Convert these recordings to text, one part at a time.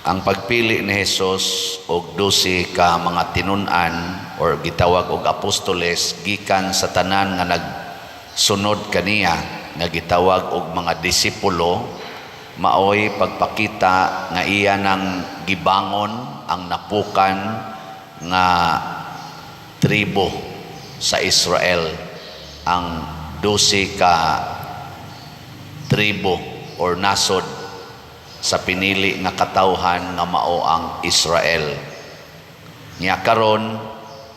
ang pagpili ni Hesus og 12 ka mga tinun-an or gitawag og apostoles gikan sa tanan nga nagsunod kaniya nga gitawag og mga disipulo, maoy pagpakita nga iya nang gibangon ang napukan nga tribo sa Israel, ang 12 ka tribo or nasod sa pinili nga katawhan nga mao ang Israel. Nya karon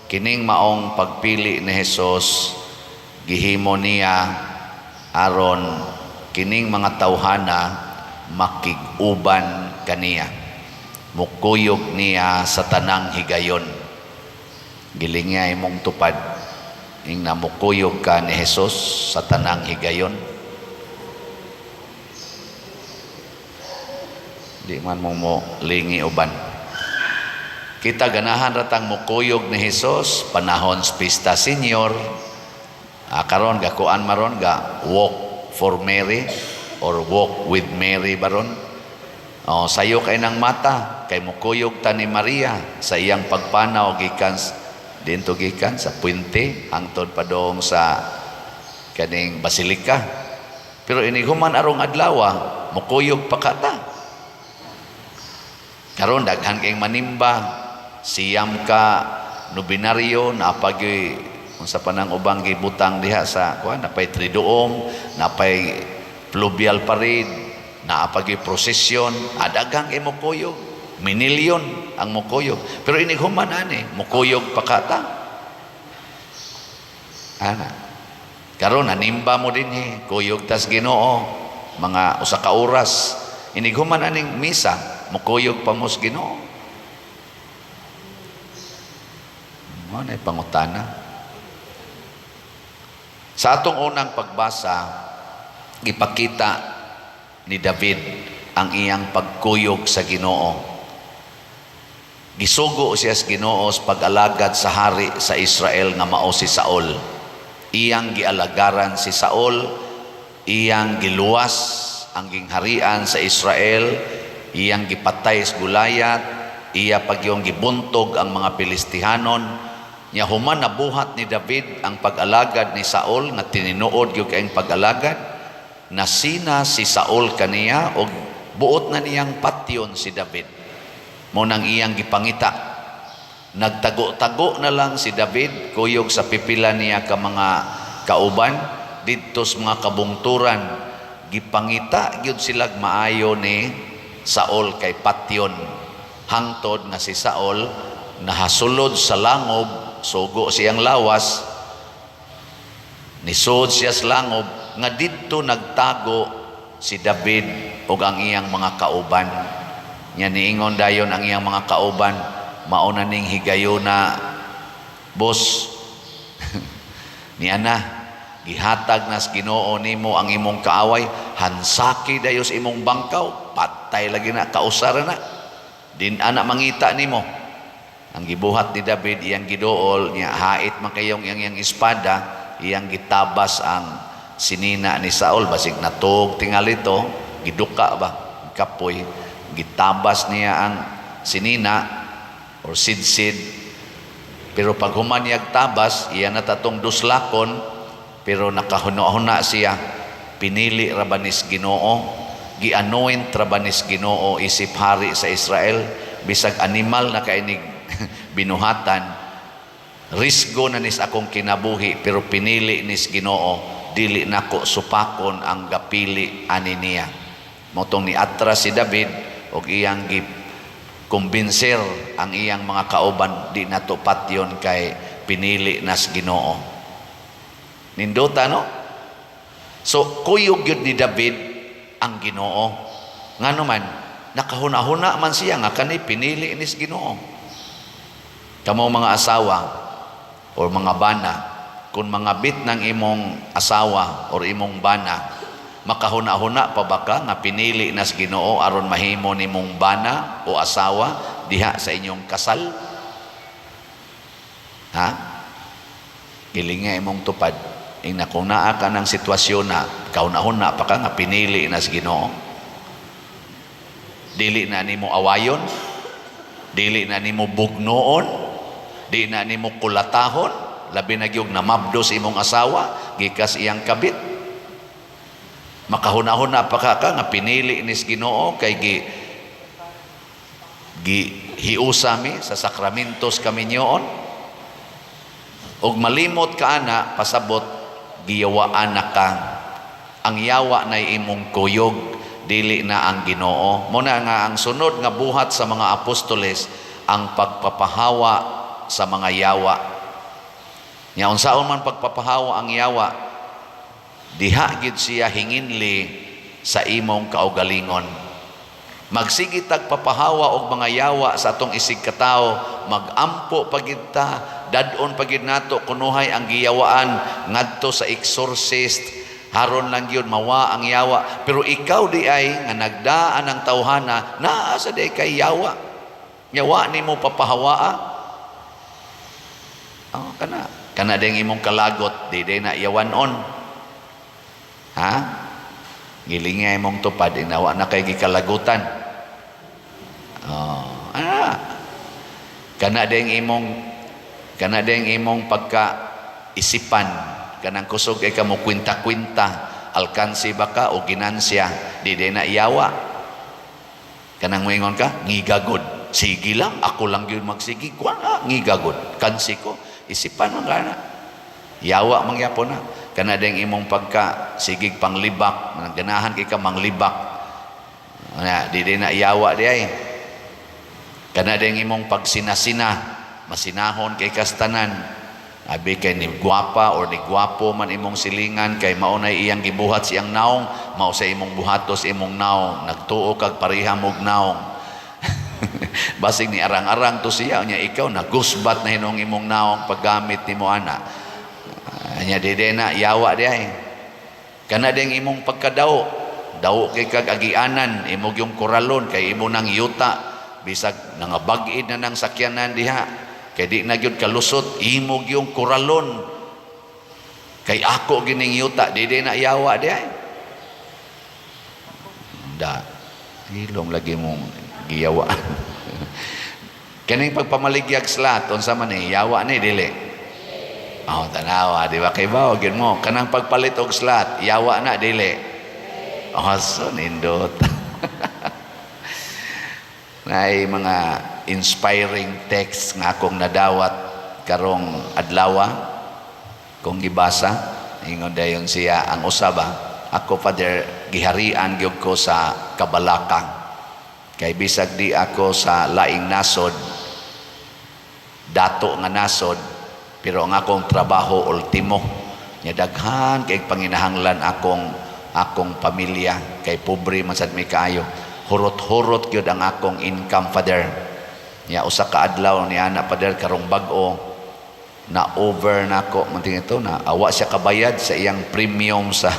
kining maong pagpili ni Hesus gihimo niya aron kining mga tawhana makig-uban kaniya, mukuyog niya sa tanang higayon. Gilinga imong tupad ing namukuyog ka ni Hesus sa tanang higayon. Di man mo lingi uban. Kita ganahan ratang mukuyog ni Hesus panahon pista senior. Karon gakuan maron ga walk for Mary or walk with Mary baron. Sayo kay nang mata kay mukuyog ta ni Maria sa iyang pagpanaw gikan dinto gikan sa puente hangtod padong sa kaning basilika. Pero ini human arong adlaw mukuyog pa kata. Karon daghan kayong manimba, siyam ka nobinaryo na pagyoy unsa pa nang ubang gibutang diha sa kuan, napay triduom, napay pluvial parade, naapagyoy prosesyon, daghang kay mukuyog, minilyon ang mukuyog. Pero ini human ani mukuyog pakata. Karon nanimba mo dinhi, kuyog tas Ginoo, mga usa ka oras. Ini human aning misa, mukuyog pa mos Ginoo. Ano ay pangutana? Sa atong unang pagbasa, ipakita ni David ang iyang pagkuyog sa Ginoo. Gisugo siya sa Ginoo sa pag-alagad sa hari sa Israel nga mao si Saul. Iyang gialagaran si Saul, iyang giluwas ang gingharian sa Israel, iyang gipatay sa Gulayat, iya pagyong gibuntog ang mga Pilistihanon. Nya human nabuhat ni David ang pag-alagad ni Saul nga tininuod gyud kay ang pag-alagad, nasina si Saul kaniya og buot na niyang patyon si David. Mo nang iyang gipangita, nagtago-tago na lang si David kuyog sa pipila niya ka mga kauban didto sa mga kabungturan. Gipangita gyud sila maayo ni Saul kay patyon, hangtod nga si Saul nahasulod sa langob, sugo siyang lawas, nisud siya sa langob nga didto nagtago si David ug ang iyang mga kauban. Nya niingon dayon ang iyang mga kauban, mao na ning higayuna, boss. Niya na gihatag nas Ginoo nimo ang imong kaaway, hansaki dayo sa imong bangkaw, patay lagi na, kausara na, din ana mangita nimo. Ang gibuhat ni David, iyang giduol niya, hait man kayong iyang espada, iyang gitabas ang sinina ni Saul, basig natug tingalito, giduka ba, kapoy, gitabas niya ang sinina or sidsid. Pero pag human niyag tabas, iya na tatong duslakon, pero nakahuna-huna siya, pinili rabanis Ginoo, gi-anoint rabanis Ginoo isip hari sa Israel, bisag animal na kainig binuhatan, risgo na nis akong kinabuhi, pero pinili nis Ginoo, dili nako supakon ang gapili ani niya. Motong ni atras si David og iyang kumbinser ang iyang mga kauban, di nato patyon kay pinili nas Ginoo. Nindota no? So kuyog yun ni David ang Ginoo. Ngano man nakahuna-huna man siya nga kani pinili nis Ginoo. Kamo mga asawa o mga bana, kung mga bit ng imong asawa o imong bana, makahuna-huna pa ba ka nga pinili nas Ginoo aron mahimo nimong bana o asawa diha sa inyong kasal? Ha? Gilinga imong tupad. Ing na kung naa ka ng sitwasyon na kahuna-huna pa ka nga pinili nas Ginoo. Dili na nimo awayon, dili na nimo bugnoon, di na nimo kulatahon, labi na gyud namabdo sa imong asawa gikas iyang kabit. Makahunahuna pa ka nga pinili nis Ginoo kay hiusami sa sakramentos kami niyoon. Og malimot ka ana, pasabot giyawaan na ka. Ang yawa na imong kuyog, dili na ang Ginoo. Muna nga ang sunod nga buhat sa mga apostoles, ang pagpapahawa sa mga yawa. Nya unsaon man pagpapahawa ang yawa, diha gid siya hinginli sa imong kaugalingon. Magsige tagpapahawa og mga yawa sa atong isig katao, magampo pagid ta, dadon pagid nato kunuhay ang giyawaan ngadto sa exorcist, haron lang yun mawa ang yawa. Pero ikaw di ay nga nagdaan ang tawhana, naa sa di kay yawa. Yawa ni mo papahawaa. Oh, kana ding imong kalagot, di na yawanon. Ha? Gilingay mong tupad, inawa na kay gikalagutan. Oh, kana ding imong pagka isipan, kanang kusog kay kamo kwinta-kwinta, alkansi ba ka o ginansya, di na iyawa. Kanang moingon ka, ngigagod. Sige lang, ako lang yun magsigi. Kuwan ngigagod. Kansi ko, isipan man kana. Yawa mangyapon na. Kana ding imong pagka sigig panglibak, ganahan kay ka manglibak. Di na iyawa di ay. Kana ding imong pagsinasina, masinahon kay kastanan. Abi kay ni gwapa or ni gwapo man imong silingan, kay maunay iyang gibuhat siyang naong, mao sa imong buhatos imong naong, nagtuo kag pareha mog naong. Basig ni arang-arang to siya, nya ikaw nagusbat na hinong imong naong paggamit nimo ana. Nya di na yawa di ay. Kana ding imong pagkadaw, daw kay kag agianan, imong yung koralon kay imo nang yuta, bisag nangabag-id na ng sakyanan diha. Kay di na gyud kalusot, imog yung koralon. Kay ako gining yuta, di na yawa di ay. Da, ilong lagi mong giyawaan. Kaning pagpamaligyag slat, unsa man ni yawa ni dili. Oh, tanawa, di ba kay bawo gyud mo kanang pagpalit og slat, yawa na dili. Oh, so nindot. Nay mga inspiring text nga akong nadawat karong adlaw kung gibasa, ingon dayon siya ang usaba. Ako Father giharian gyud ko sa kabalakang. Kay bisag di ako sa laing nasod, dato nga nasod, pero ang akong trabaho ultimo. Nya daghan kay panginahanglan akong pamilya, kay pobre man sad mi kaayo. Hurot-hurot gyud ang akong income, Father. Nya usa ka adlaw ni ana, Father, karong bag-o na over nako manting ito na awa siya kabayad sa iyang premium sa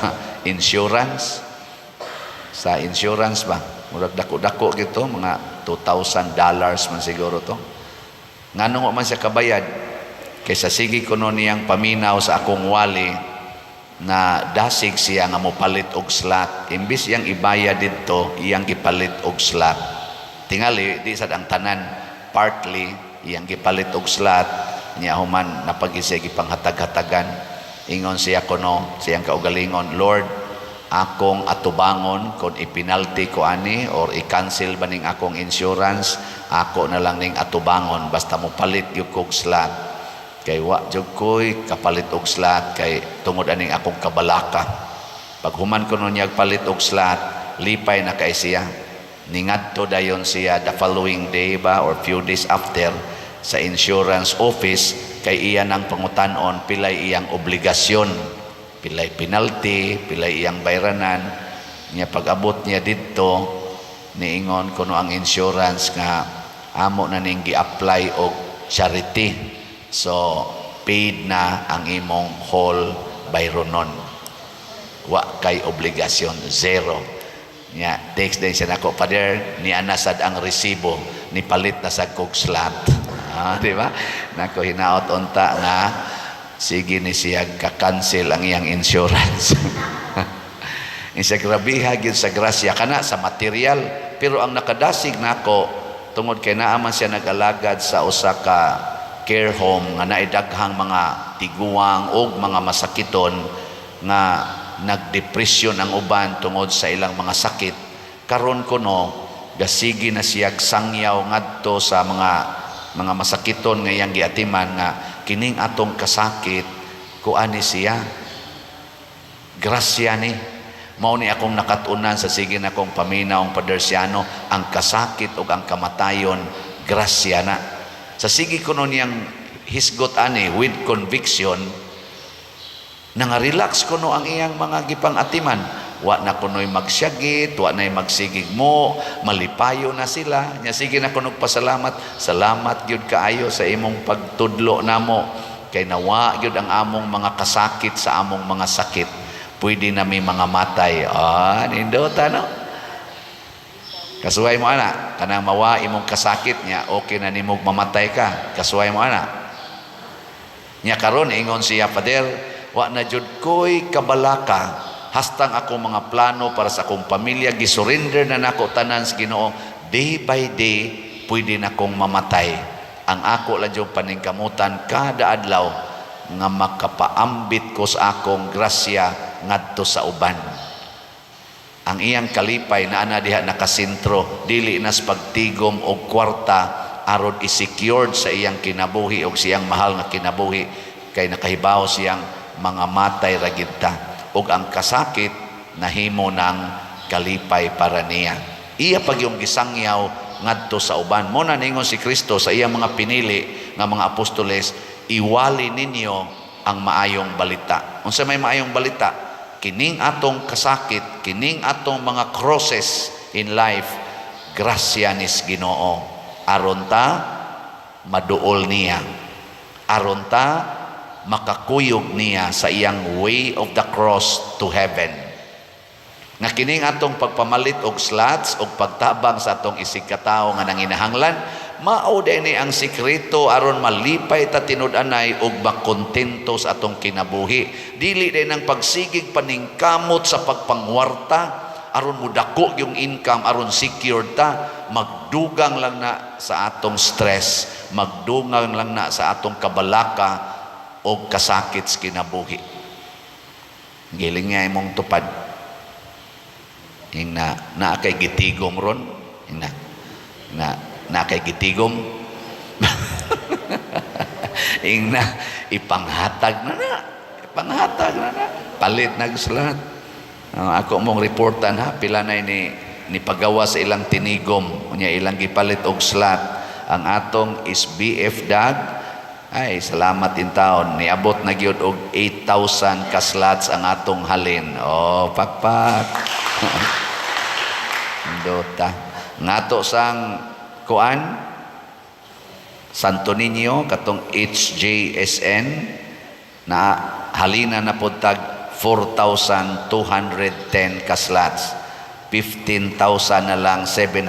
insurance. Sa insurance ba? Murag dako-dako gito, mga $2,000 man siguro to. Nganong man siya kabayad? Kaysa sige ko no niyang paminaw sa akong wali na dasig siya nga mopalit og slot. Imbis iyang ibaya dito, iyang gipalit og slot. Tingali, di sad ang tanan, partly, iyang gipalit og slot. Niya human, napag-isig ipanghatag-hatagan. Ingon siya kuno, siyang kaugalingon, Lord, akong atubangon kung ipinalty ko ani or i-cancel ba ning akong insurance, ako na lang ning atubangon basta mo palit yung kog slot. Kay wa jud koy kapalit og slot kay tungod aning akong kabalaka. Pag human ko nun niyag palit og slot, lipay na kay siya. Ningadto dayon siya the following day ba or few days after sa insurance office, kay iya nang pangutanon pilay iyang obligasyon, pilay penalty, pilay iyang bayranan. Nya pag-abot niya didto, niingon kuno ang insurance nga amo na ning gi-apply og charity. So paid na ang imong whole bayronon. Wa kay obligasyon, zero. Nya text din siya nako, Father, ni anasad ang resibo, ni palit na sa kog slot. Di ba? Nako hinaot unta nga sige ni siya ka-cancel ang iyang insurance. Isa grabiha gyud sa grasya kana sa material, Pero ang nakadasig nako tungod kay naa man siya nag-alagad sa usa ka care home nga naidaghang mga tiguang o mga masakiton nga nagdepresyon ang uban tungod sa ilang mga sakit. Karon kuno gasigi na siya sangyaw ngadto sa mga masakiton nga iyang giatiman nga kining atong kasakit kuani siya grasya ni mao ni akong nakatunan sa sige na kong paminaw Padersiano, ang kasakit ug ang kamatayon grasya na. Sa sige kuno niyang hisgot ani with conviction nanga-relax kuno ang iyang mga gipang-atiman. Wa na kuno'y magsyagit, wa na'y magsigig mo, malipayo na sila. Nya sige na kuno pasalamat, salamat gyud kaayo sa imong pagtudlo namo kay nawa gyud ang among mga kasakit sa among mga sakit. Pwede na may mga matay. Nindota no? Kasuway mo ana, kanang mawa imong kasakit niya, okay na nimog mamatay ka. Kasuway mo ana. Nya karon ingon siya, Pader, wa na jud ko'y kabalaka hastang ako mga plano para sa akong pamilya gisurrender na nako tanan sa Ginoo. Day by day pwede na kong mamatay. Ang ako lang yung paningkamutan kada adlaw nga makapaambit ko sa akong grasya ngadto sa uban. Ang iyang kalipay na ana diha nakasentro dili nas pagtigom og kwarta aron i-secured sa iyang kinabuhi og siyang mahal nga kinabuhi kay nakahibaw siyang mga matay ra gid ta. Og ang kasakit nahimo ng kalipay para niya. Iya pag yung gisangyaw ngadto sa uban. Mo na ningon si Kristo sa iyang mga pinili nga mga apostoles, iwali ninyo ang maayong balita. Unsa may maayong balita? Kining atong kasakit, kining atong mga crosses in life, grasya nis Ginoo. Aron ta maduol niya. Aron ta makakuyog niya sa iyang way of the cross to heaven. Nga kining atong pagpamalit og slots og pagtabang sa atong isig katao nga nanginahanglan, mao ni ang sikreto aron malipay ta tinud-anay og makontento sa atong kinabuhi. Dili din ang pagsigig paningkamot sa pagpangwarta aron mudako yung income aron secured ta, magdugang lang na sa atong stress, magdugang lang na sa atong kabalaka o kasakit sa kinabuhi. Giling nga imong tupad. Yung na kay gitigom ron. Yung na kay gitigom. Yung ipanghatag na. Ipanghatag na. Palit na guslahat. Ako mong reportan ha, pila na ni pagawa sa ilang tinigom. Unya ilang gipalit og slat. Ang atong is BF Dag. Ay, salamat in taon. Niabot na gyud og 8,000 kaslots ang atong halin. Pakpak. Dota. Ngato sang kuan Santo Niño katong HJSN na halina na puntag 4,210 kaslots. 15,000 na lang 790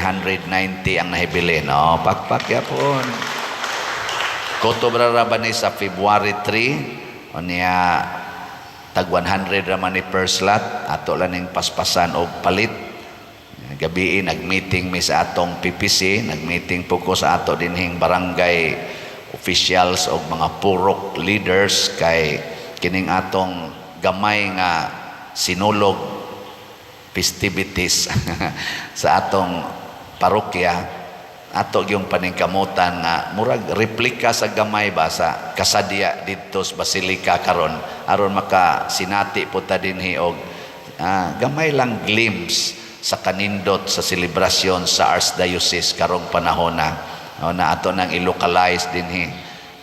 ang nahibilin. Pakpak yapon. Koto braraban ni sa February 3 o niya tag 100 raman ni per slot ato lang ning paspasan og palit. Gabi nagmeeting mi sa atong PPC, nagmeeting po ko sa ato dinhing barangay officials og mga purok leaders kay kining atong gamay nga sinulog festivities sa atong parokya. Ato yung paningkamutan nga murag replika sa gamay ba sa kasadya dito sa Basilica karon aron maka sinati po ta dinhi og gamay lang glimpse sa kanindot sa selebrasyon sa Archdiocese karong panahon na ato nang i-localize dinhi.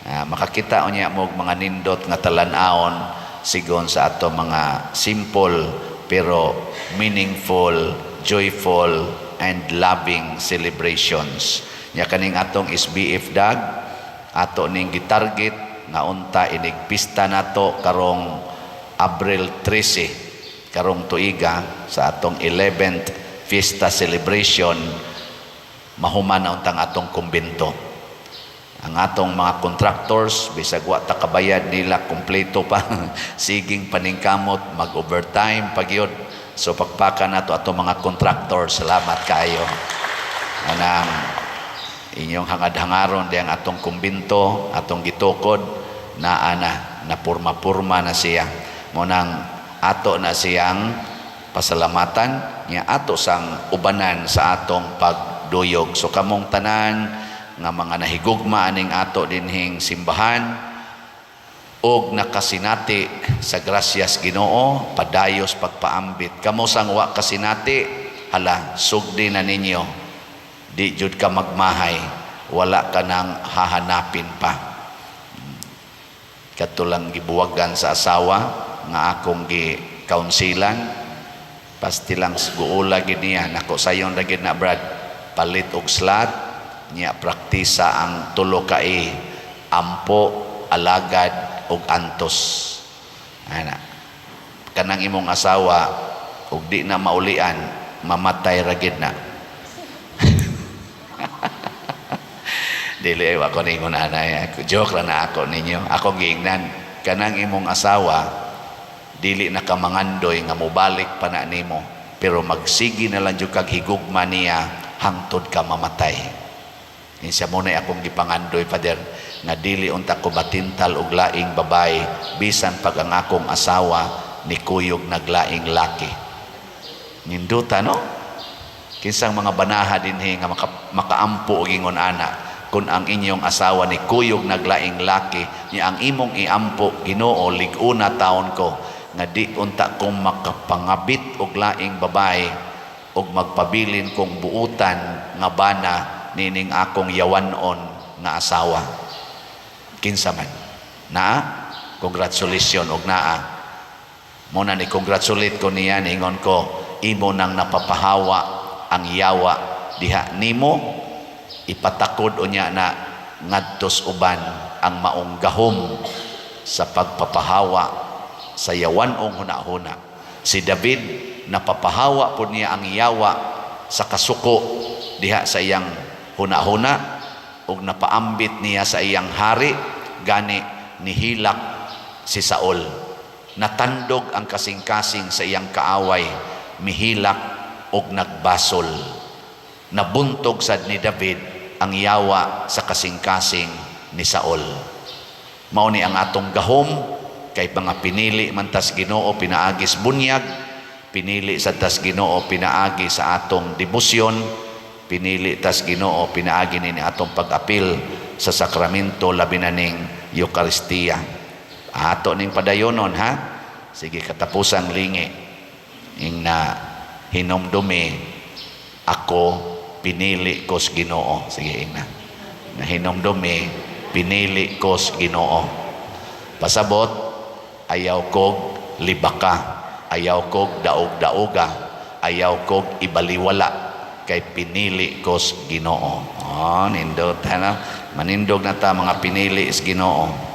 Makakita unya mo mga nindot nga talan-aon sigon sa ato mga simple pero meaningful, joyful and loving celebrations. Nya kaning atong SBF Dag ato ning gitarget nga unta inigpista nato karong Abril 13 karong tuiga sa atong 11th Fiesta Celebration mahuman na untang atong kumbento. Ang atong mga contractors bisag wa ta kabayad nila kompleto pa siging paningkamot mag-overtime pagyud. So pagpaka na to ato mga contractor, salamat kayo. anang inyong hangad-hangaron diyang atong kumbinto, atong gitukod na napurma-purma na siya. Munang ato na siyang pasalamatan niya ato sang ubanan sa atong pagduyog. So kamong tanan nga mga nahigugma aning ato dinhing simbahan og nakasinati sa grasyas Ginoo, padayos pagpaambit. Kamo sang wa kasinati, hala sugdi na ninyo. Di jud ka magmahay, wala ka nang hahanapin pa. Katulang gibuwagan sa asawa nga akong gi-kaunsilan, pastilang guula gid niya nako sayon ra gid na brad, palit og slat niya praktisa ang tulo ka ampo, alagad og antos. Ana kanang imong asawa ug di na maulian, mamatay ra gid na. Dili ako ningon anay, joke lang na ako ninyo. Ako giingnan kanang imong asawa dili na ka mangandoy nga mobalik pa na nimo, pero magsigi na lang jud kag higugma niya hangtod ka mamatay. Insa mo na akong gipangandoy, Father, nga dili unta ko batintal og laing babay bisan pag ang akong asawa ni kuyog naglaing laki. Ninduta no? Kinsang mga banaha dinhi nga makaampo og ingon ana, kung ang inyong asawa ni kuyog naglaing laki, niya ang imong iampo, Ginoo, lig-una taon ko nga di unta kong makapangabit og laing babae og magpabilin kong buutan nga bana nining akong yawanon nga asawa. Kinsa man naa, congratulations og naa. Muna ni congratulate ko niya, ningon ko imo nang napapahawa ang yawa diha nimo, ipatakod unya na ngadtos uban ang maong gahom sa pagpapahawa sa yawanong hunahuna. Si David napapahawa po niya ang yawa sa kasuko diha sa iyang hunahuna ug napaambit niya sa iyang hari, gani nihilak si Saul. Natandog ang kasing-kasing sa iyang kaaway, mihilak ug nagbasol. Nabuntog sad ni David ang yawa sa kasing-kasing ni Saul. Mao ni ang atong gahom kay mga pinili man tas Ginoo pinaagis bunyag, pinili sa tas Ginoo pinaagi sa atong debosyon, pinili tas Ginoo pinaagi ni atong pag-apil sa sakramento labi na ning Eucharistia. Ato ning padayonon ha. Sige, katapusang lingi ing na hinomdumi ako pinili ko sa Ginoo. Sige ina. Nahinomdumi, pinili ko sa Ginoo. Pasabot, ayaw kog libaka, ayaw kog daog-daoga, ayaw kog ibaliwala, kay pinili ko sa Ginoo. Oh, nindot, manindog na ta mga pinili sa Ginoo.